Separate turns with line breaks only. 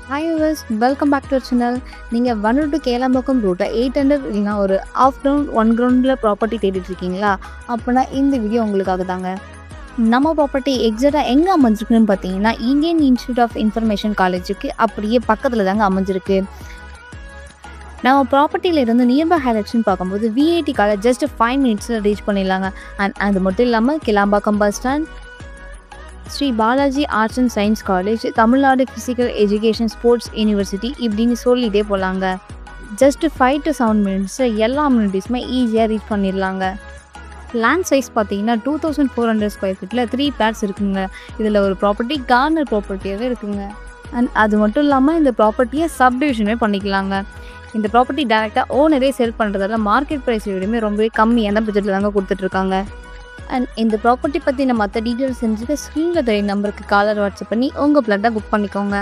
Hi viewers, welcome back to our channel. நீங்கள் Vandalur to Kelambakkam ரூட்டை 800 இல்லைனா ஒரு ஆஃப் கிரவுண்ட் 1 கிரவுண்டில் ப்ராப்பர்ட்டி தேடிட்டு இருக்கீங்களா? அப்போனா இந்த வீடியோ உங்களுக்காக தாங்க. நம்ம ப்ராப்பர்ட்டி எக்ஸாக்டாக எங்கே அமைஞ்சிருக்குன்னு பார்த்தீங்கன்னா, இந்தியன் இன்ஸ்டியூட் ஆஃப் இன்ஃபர்மேஷன் காலேஜுக்கு அப்படியே பக்கத்தில் தாங்க அமைஞ்சிருக்கு. நம்ம ப்ராப்பர்ட்டியில் இருந்து நியர்பை ஹைலைட்ஸ்ன்னு பார்க்கும்போது விஐடி காலேஜ் ஜஸ்ட் 5 மினிட்ஸில் ரீச் பண்ணிடலாங்க. அண்ட் அது மட்டும் இல்லாமல் Kilambakkam bus stand, Sri Balaji arts and science college, Tamil Nadu physical education sports university இப்படின்னு சொல்லிகிட்டே போகலாங்க. ஜஸ்ட் 5 to 7 மினிட்ஸில் எல்லா அம்யூனிட்டிஸுமே ஈஸியாக ரீச் பண்ணிடலாங்க. லேண்ட் சைஸ் பார்த்தீங்கன்னா 2400 ஸ்கொயர் ஃபீட்டில் 3 பிளாட்ஸ் இருக்குங்க. இதில் ஒரு ப்ராப்பர்ட்டி கார்னர் ப்ராப்பர்ட்டியாகவே இருக்குங்க. அண்ட் அது மட்டும் இல்லாமல் இந்த ப்ராப்பர்ட்டியை சப்டிவிஷனே பண்ணிக்கலாங்க. இந்த ப்ராப்பர்ட்டி டேரெக்டாக ஓனரே செல் பண்ணுறதால மார்க்கெட் ப்ரைஸ் விடமே ரொம்பவே கம்மியான பட்ஜெட்டில் தாங்க கொடுத்துட்ருக்காங்க. அண்ட் இந்த ப்ராப்பர்ட்டி பற்றின மற்ற டீட்டெயில்ஸ் செஞ்சுட்டு ஸ்க்ரீனில் தெரிய நம்பருக்கு காலர் வாட்ஸ்அப் பண்ணி உங்கள் பிளாட்டை புக் பண்ணிக்கோங்க.